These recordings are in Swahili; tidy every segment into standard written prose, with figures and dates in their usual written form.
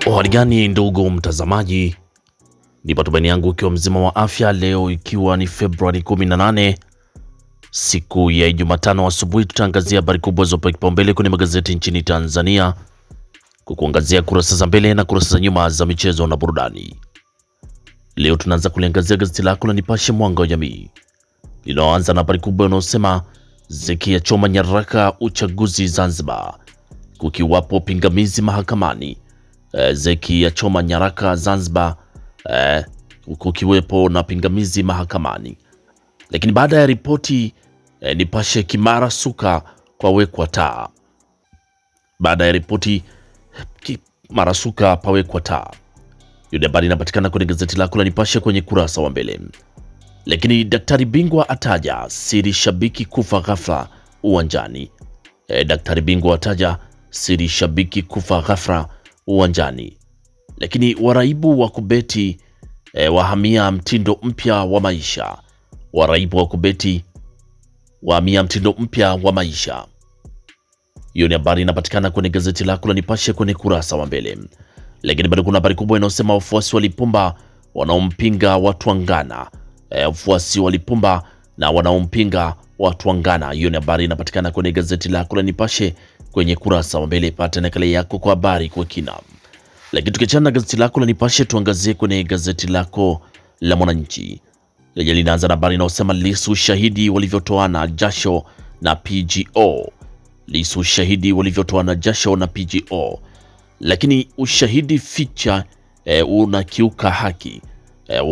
Hali gani ndugu mtazamaji, ni matumaini yangu ikiwa mzima wa afya. Leo ikiwa ni Februari 18 siku ya Jumatano asubuhi, tutaangazia habari kubwa zopewa kipaumbele kwenye magazeti nchini Tanzania, kukuangazia kurasa za mbele na kurasa za nyuma za michezo na burudani. Leo tunaanza kuliangazia gazeti lako la Nipashe Mwanga wa Jamii linaoanza na habari kubwa inayosema Zeki ya choma nyaraka uchaguzi Zanzibar, kukiwapo pingamizi mahakamani. Zeki ya choma nyaraka Zanzibar, kukiwepo na pingamizi mahakamani. Lakini baada ya ripoti Nipashe Kimara Suka kwa wekwa taa. Baada ya ripoti Kimara Suka pawekwa taa. Hiyo habari inapatikana kwenye gazeti lako la Nipashe kwenye kurasa wa mbele. Lakini daktari bingwa ataja siri shabiki kufa ghafla uwanjani. Daktari bingwa ataja siri shabiki kufa ghafla uwanjani. Lakini waraibu wa kubeti wahamia mtindo mpya wa maisha. Waraibu wa kubeti wahamia mtindo mpya wa maisha. Hiyo ni habari inapatikana kwenye gazeti lako la Nipashe kwenye kurasa wa mbele. Lakini bado kuna habari kubwa inayosema wafuasi wa Lipumba wanaompinga Watwangana. Wafuasi wa Lipumba na wanaompinga Watwangana. Hiyo ni habari inapatikana kwenye gazeti lako la Nipashe kwenye kurasa wa mbele. Pata nakala yako kwa habari kwa kina. Lakini tukiachana na gazeti lako la Nipashe, tuangazie kwenye gazeti lako la Mwananchi lenye linaanza na habari inayosema Lissu shahidi walivyotoana jasho na PGO. Lissu shahidi walivyotoana jasho na PGO. Lakini ushahidi ficha unakiuka haki.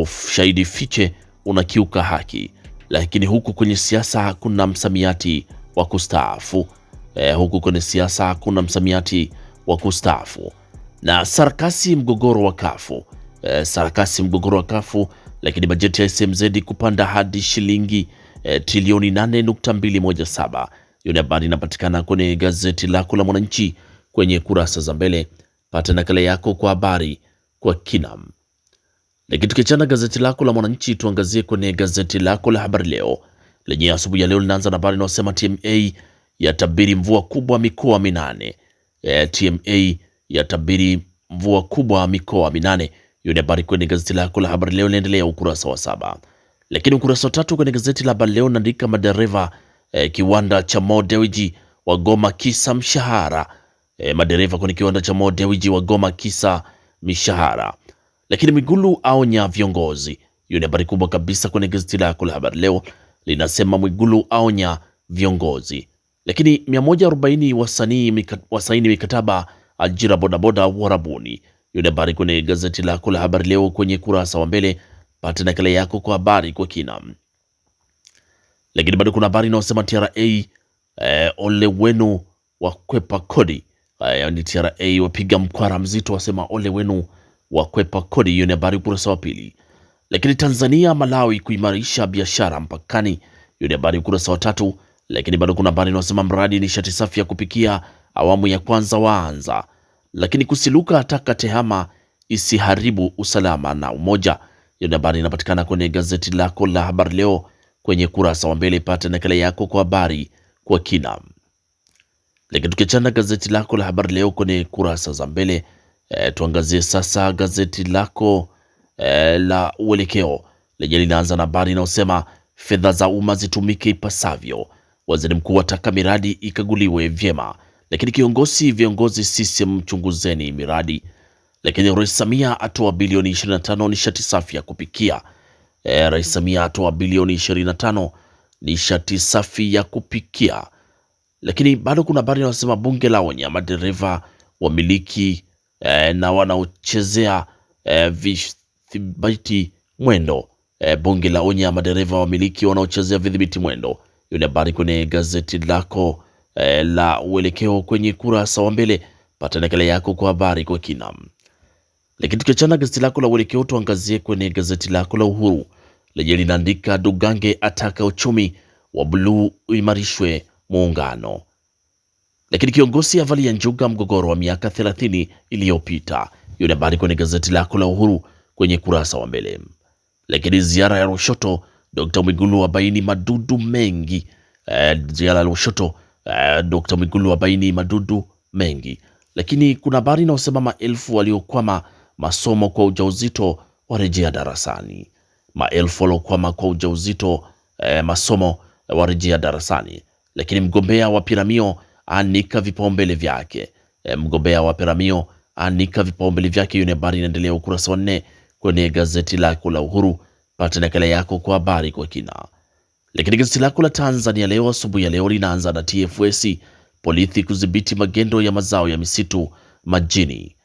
Ushahidi fiche unakiuka haki. Lakini huku kwenye siasa hakuna msamiati wa kustaafu. Huku kwenye siasa hakuna msamiati wa kustaafu. Na sarakasi mgogoro wa kafu. Sarakasi mgogoro wa kafu. Lakini bajeti ya SMZ kupanda hadi shilingi trilioni 8.217. Hiyo ni habari inapatikana kwenye gazeti lako la Mwananchi kwenye kurasa za mbele. Pata nakala yako kwa habari kwa kina. Lakini tukiachana gazeti lako la Mwananchi, tuangazie kwenye gazeti lako la Habari Leo lenye asubuhi ya leo linaanza na habari inayosema TMA yatabiri mvua kubwa mikoa minane. TMA yatabiri mvua kubwa mikoa minane. Hiyo ni habari kwenye gazeti lako la Habari Leo, inaendelea ukurasa wa 7. Lakini ukurasa wa 3 kwenye gazeti la Habari Leo naandika madereva kiwanda cha Mo Dewji wagoma kisa mshahara. Madereva kwenye kiwanda cha Mo Dewji wagoma kisa mishahara. Lakini Mwigulu aonya viongozi. Hiyo ni habari kubwa kabisa kwenye gazeti lako la Habari Leo, linasema Mwigulu aonya viongozi. Lakini 140 wasaini mikataba ajira bodaboda Warabuni. Hiyo ni habari kwenye gazeti lako la Habari Leo kwenye kurasa wa mbele. Pata nakala yako kwa habari kwa kina. Lakini bado kuna habari inayosema TRA ole wenu wakwepa kodi. Yani TRA wapiga mkwara mzito, wasema ole wenu wakwepa kodi. Hiyo ni habari ukurasa wa pili. Lakini Tanzania Malawi kuimarisha biashara mpakani. Hiyo ni habari ukurasa wa 3. Lakini bado kuna habari inayosema mradi nishati safi ya kupikia awamu ya kwanza waanza. Lakini Kusiluka ataka tehama isiharibu usalama na umoja. Hiyo ni habari inapatikana kwenye gazeti lako la Habari Leo kwenye kurasa wa mbele. Pata nakala yako kwa habari kwa kina. Lakini tukiachana gazeti lako la Habari Leo kwenye kurasa za mbele, tuangazie sasa gazeti lako la Uelekeo lenye linaanza na habari inayosema fedha za umma zitumike ipasavyo. Waziri mkuu ataka miradi ikaguliwe vyema. Lakini viongozi CCM chunguzeni miradi. Lakini Rais Samia atoa bilioni 25 nishati safi ya kupikia. Rais Samia atoa bilioni 25 nishati safi ya kupikia. Lakini bado kuna habari inayosema bunge la onya madereva wamiliki na wanaochezea vidhibiti mwendo. Bunge la onya madereva wamiliki wanaochezea vidhibiti mwendo. Hiyo ni habari kwenye gazeti lako la Uelekeo kwenye kurasa wa mbele. Pata nakala yako kwa habari kwa kina. Lakini tukiachana gazeti lako la Uelekeo, tuangazie kwenye gazeti lako la Uhuru lenye linaandika Dugange ataka uchumi wa bluu uimarishwe muungano. Lakini kiongozi avalia njuga mgogoro wa miaka 30 iliyopita. Hiyo ni habari kwenye gazeti lako la Uhuru kwenye kurasa wa mbele. Lakini ziara ya Lushoto, Dr. Mwigulu abaini madudu mengi. Ziara ya Lushoto, Dr. Mwigulu abaini madudu mengi. Lakini kuna habari inayosema maelfu waliokwama masomo kwa ujauzito warejea darasani. Maelfu waliokwama kwa ujauzito masomo warejea darasani. Lakini mgombea wa Piramio anika vipaumbele vyake. Mgombea wa Piramio anika vipaumbele vyake. Hiyo ni habari inaendelea ukurasa wa 4 kwenye gazeti lako la Uhuru. Pata nakala yako kwa habari kwa kina. Lakini gazeti lako la Tanzania Leo asubuhi ya leo linaanza na TFS polisi kudhibiti magendo ya mazao ya misitu majini.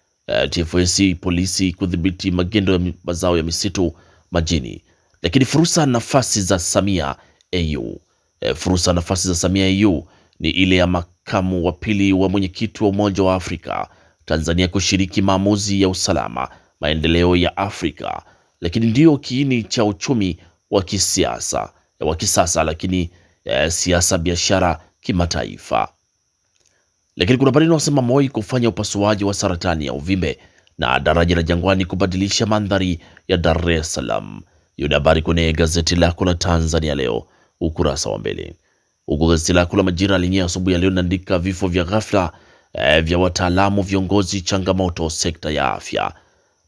TFS polisi kudhibiti magendo ya mazao ya misitu majini. Lakini fursa nafasi za Samia AU. Fursa nafasi za Samia AU ni ile ya makamu wa pili wa mwenyekiti wa Umoja wa Afrika Tanzania kushiriki maamuzi ya usalama maendeleo ya Afrika. Lakini ndio kiini cha uchumi wa kisiasa wa kisasa, lakini siasa biashara kimataifa. Lakini kuna habari inasema Moi kufanya upasuaji wa saratani ya uvimbe na daraja la Jangwani kubadilisha mandhari ya Dar es Salaam. Hiyo ni habari kwenye gazeti lako la Tanzania Leo ukurasa wa mbele. Huko gazeti lako la Majira lenyewe asubuhi ya leo linaandika vifo vya ghafla vya wataalamu viongozi changamoto sekta ya afya.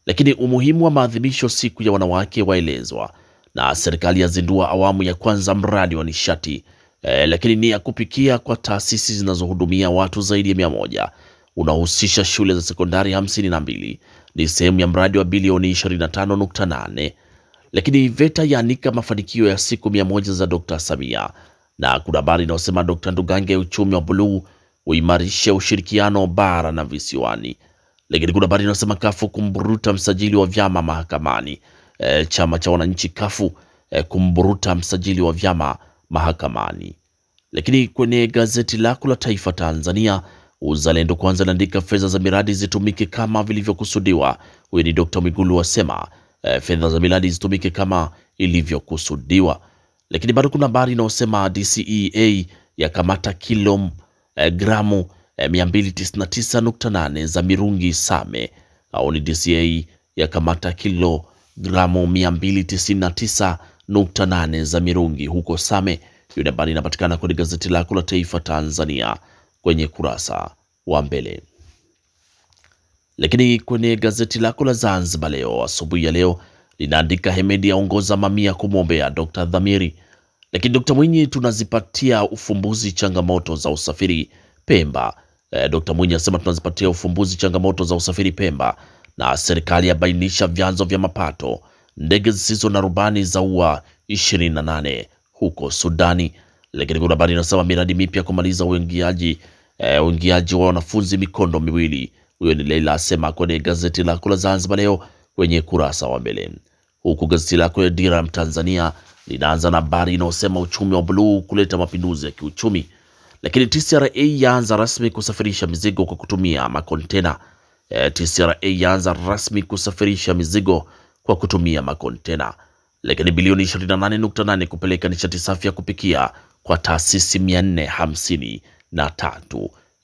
Lakini umuhimu wa maadhimisho siku ya wanawake waelezwa, na serikali yazindua awamu ya kwanza mradi wa nishati lakini ni ya kupikia kwa taasisi zinazohudumia watu zaidi ya 100, unahusisha shule za sekondari 52, ni sehemu ya mradi wa bilioni 25.8. Lakini VETA yaanika mafanikio ya siku 100 za Dr. Samia, na kuna habari inayosema Dr. Ndugange uchumi wa buluu uimarisha ushirikiano bara na visiwani. Lakini kuna habari inayosema kafu kumburuta msajili wa vyama mahakamani. Chama cha wananchi kafu kumburuta msajili wa vyama mahakamani. Lakini kwenye gazeti lako la Taifa Tanzania Uzalendo Kwanza laandika fedha za miradi zitumike kama vilivyokusudiwa. Huyu ni Dr. Mwigulu asema fedha za miradi zitumike kama ilivyokusudiwa. Lakini bado kuna habari inayosema DCEA yakamata gramu 299.8 za mirungi Same, au ni DCEA yakamata gramu 299.8 za mirungi huko Same. Hiyo ni habari inapatikana kwenye gazeti lako la Taifa Tanzania kwenye kurasa wa mbele. Lakini kwenye gazeti lako la Zanzibar Leo asubuhi ya leo linaandika Hemedi aongoza mamia kumwombea Dr. Dhamiri. Lakini Dr. Mwinyi tunazipatia ufumbuzi changamoto za usafiri Pemba. Dr. Mwinyi asema tunazipatia ufumbuzi changamoto za usafiri Pemba, na serikali yabainisha vyanzo vya mapato. Ndege zisizo na rubani zaua 28 huko Sudani. Lakini kuna habari inasema miradi mipya kumaliza uingiaji wa wanafunzi mikondo miwili. Huyo ni Leila asema kwenye gazeti lako la Zanzibar Leo kwenye kurasa wa mbele. Huku gazeti lako la Dira Tanzania linaanza na habari inayosema uchumi wa buluu kuleta mapinduzi ya kiuchumi. Lakini TCRA yaanza rasmi kusafirisha mizigo kwa kutumia makontena. TCRA yaanza rasmi kusafirisha mizigo kwa kutumia makontena. Lakini bilioni 28.8 kupeleka nishati safi ya kupikia kwa taasisi 453.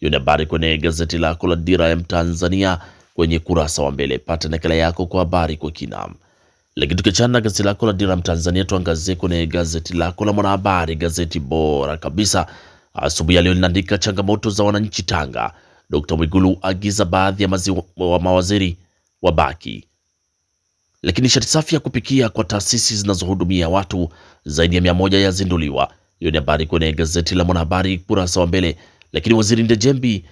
Hiyo ni habari kwenye gazeti lako la Dira ya Tanzania kwenye kurasa wa mbele. Pata nakala yako kwa habari kwa kina. Lakini tukiachana na gazeti lako la Dira Tanzania, tuangazie kwenye gazeti lako la Mwanahabari, gazeti bora kabisa. Asubuhi ya leo linaandika changamoto za wananchi Tanga. Dr. Mwigulu agiza baadhi ya mawaziri wabaki. Lakini nishati safi ya kupikia kwa taasisi zinazohudumia watu zaidi ya 100 yazinduliwa. Hiyo ni habari kwenye gazeti la Mwanahabari kurasa wa mbele. Lakini waziri Ndejembi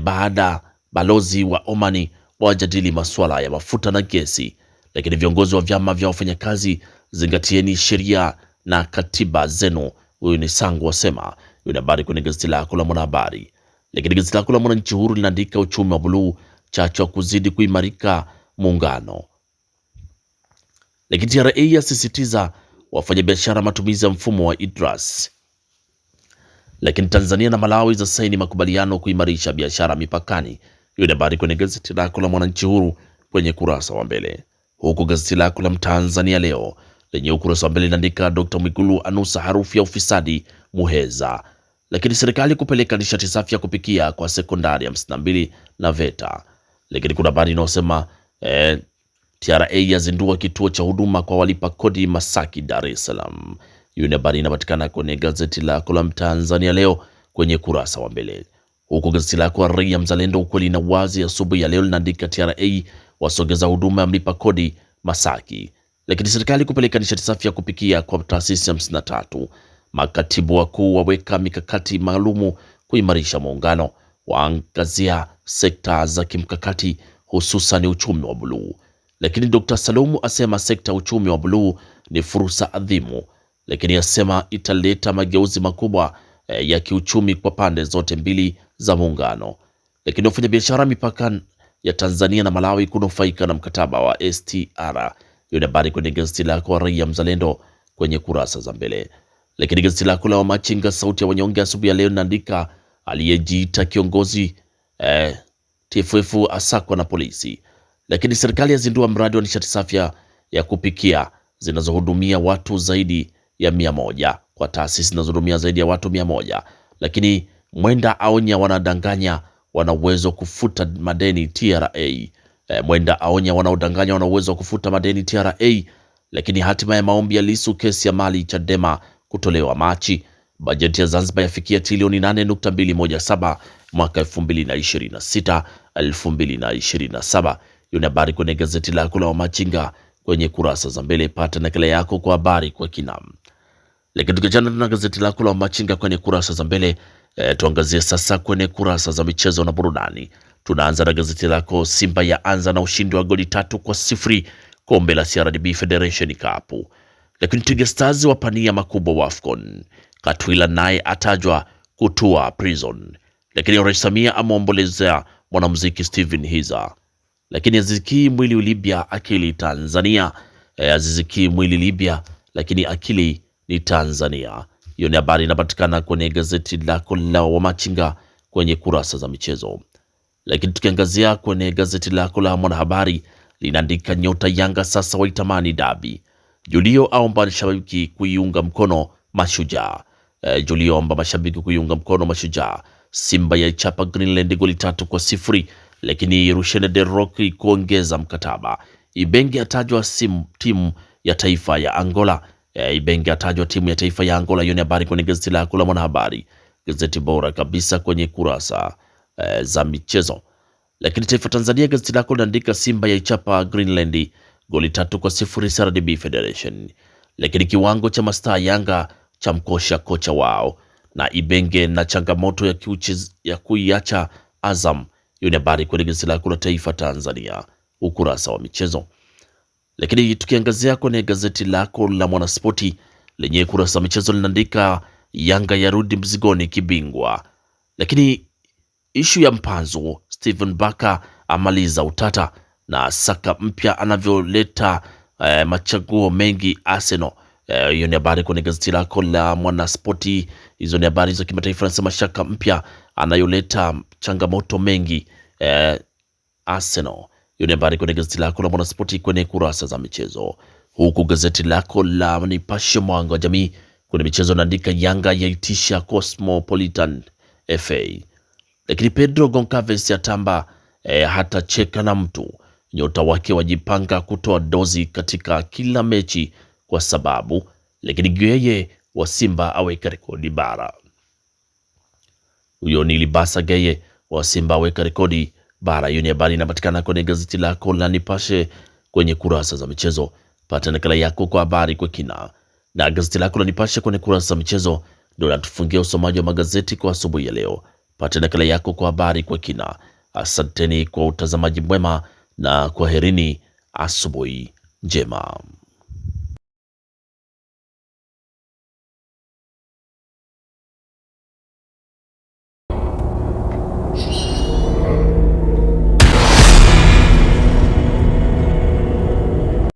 baada balozi wa Omani wajadili masuala ya mafuta na gesi. Lakini viongozi wa vyama vya wafanyakazi zingatieni sheria na katiba zenu. Huyu ni Sangu wasema. Hiyo ni habari kwenye gazeti lako la Mwanahabari. Lakini gazeti lako la Mwananchi Huru linaandika uchumi wa buluu chachu kuzidi kuimarika muungano. Lakini TRA yasisitiza wafanyabiashara matumizi ya mfumo wa IDRAS. Lakini Tanzania na Malawi za saini makubaliano kuimarisha biashara mipakani. Hiyo ni habari kwenye gazeti lako la Mwananchi Huru kwenye kurasa wa mbele. Huku gazeti lako la Mtanzania Leo lenye ukurasa wa mbele linaandika Dr. Mwigulu anusa harufu ya ufisadi Muheza. Lakini serikali kupeleka nishati safi ya kupikia kwa sekondari 52 na VETA. Lakini kuna habari inayosema TRA yazindua kituo cha huduma kwa walipa kodi Masaki, Dar es Salaam. Hiyo ni habari inapatikana kwenye gazeti lako la Mtanzania Leo kwenye kurasa wa mbele. huku gazeti lako Raia Mzalendo ukweli na wazi asubuhi ya leo linaandika TRA wasogeza huduma ya mlipa kodi Masaki, lakini serikali kupeleka nishati safi ya kupikia kwa taasisi 53. Makatibu wakuu waweka mikakati maalumu kuimarisha muungano, waangazia sekta za kimkakati hususan uchumi wa buluu. Lakini Dr. Salumu asema sekta uchumi wa buluu ni fursa adhimu, lakini asema italeta mageuzi makubwa ya kiuchumi kwa pande zote mbili za muungano. Lakini wafanyabiashara mipaka ya Tanzania na Malawi kunufaika na mkataba wa STR. Hiyo ni habari kwenye gazeti lako Raia Mzalendo kwenye kurasa za mbele. Lakini gazeti lako la Wamachinga sauti ya wanyonge asubuhi ya leo linaandika aliyejiita kiongozi TFF asakwa na polisi. Lakini serikali yazindua mradi wa nishati safi ya kupikia zinazohudumia watu zaidi ya 100 kwa taasisi zinazohudumia zaidi ya watu 100. Lakini Mwenda aonya wanadanganya wana uwezo kufuta madeni TRA. Mwenda aonya wanaodanganya wana uwezo kufuta madeni TRA. Lakini hatima ya maombi ya Lissu kesi ya mali Chadema kutolewa Machi. Bajeti ya Zanzibar yafikia trilioni 8.217 mwaka 2026 2027. Hiyo ni habari kwenye gazeti lako la Wamachinga kwenye kurasa za mbele. Pata nakala yako kwa habari kwa kina. Lakini tukiachana na gazeti lako la Wamachinga kwenye kurasa za mbele, tuangazie sasa kwenye kurasa za michezo na burudani. Tunaanza na gazeti lako Simba ya anza na ushindi wa goli 3-0 kombe la CRDB Federation Cup. Lakini Twiga Stars wapania makubwa wa AFCON. Katwila naye atajwa kutua prison. Lakini Rais Samia ameombolezea mwanamuziki Steven Hiza. Lakini Aziziki mwili Libya akili Tanzania. Aziziki mwili Libya lakini akili ni Tanzania. Hiyo ni habari inapatikana kwenye gazeti lako la Wamachinga kwenye kurasa za michezo. Lakini tukiangazia kwenye gazeti lako la Mwanahabari linaandika nyota Yanga sasa waitamani dabi. Julio aomba mashabiki kuiunga mkono Mashujaa. Julio aomba mashabiki kuiunga mkono Mashujaa. Simba ya chapa Greenland goli 3-0, lakini Rushine De Reuck kuongeza mkataba. Ibenge atajwa timu ya taifa ya Angola. Ibenge atajwa timu ya taifa ya Angola. Hiyo ni habari kwenye gazeti lako la Mwanahabari, gazeti bora kabisa kwenye kurasa za michezo. Lakini Taifa Tanzania gazeti lako linaandika Simba ya ichapa Greenland goli 3-0 CRDB Federation. Lakini kiwango cha mastaa Yanga cha mkosha kocha wao, na Ibenge na changamoto ya kuiacha Azam. Hiyo ni habari kwenye gazeti lako la Taifa Tanzania ukurasa wa michezo. Lakini tukiangazia kwenye gazeti lako la Mwanaspoti lenye kurasa wa michezo linaandika Yanga yarudi mzigoni kibingwa. Lakini ishu ya mpanzo Steven Baka amaliza utata, na Saka mpya anavyoleta machaguo mengi Arsenal. Hiyo ni habari kwenye gazeti lako la Mwanaspoti. Hizo ni habari za kimataifa. Nasema Saka mpya anayoleta changamoto mengi Arsenal. Hiyo ni habari kwenye gazeti lako la Mwanaspoti kwenye kurasa za michezo. Huku gazeti lako la Nipashe mwanga wa jamii kwenye michezo naandika Yanga yaitisha Cosmopolitan FA. Lakini Pedro Goncalves yatamba hata cheka na mtu. Nyota wake wajipanga kutoa dozi katika kila mechi kwa sababu. Lakini Geye wa Simba aweka rekodi bara. Huyo ni Libasa Geye wa Simba aweka rekodi bara. Hiyo ni habari inapatikana kwenye gazeti lako la Nipashe kwenye kurasa za michezo. Pata nakala yako kwa habari kwa kina. Na gazeti lako la Nipashe kwenye kurasa za michezo ndio natufungia usomaji wa magazeti kwa asubuhi ya leo. Pata nakala yako kwa habari kwa kina. Asanteni kwa utazamaji mwema na kwaherini, asubuhi njema.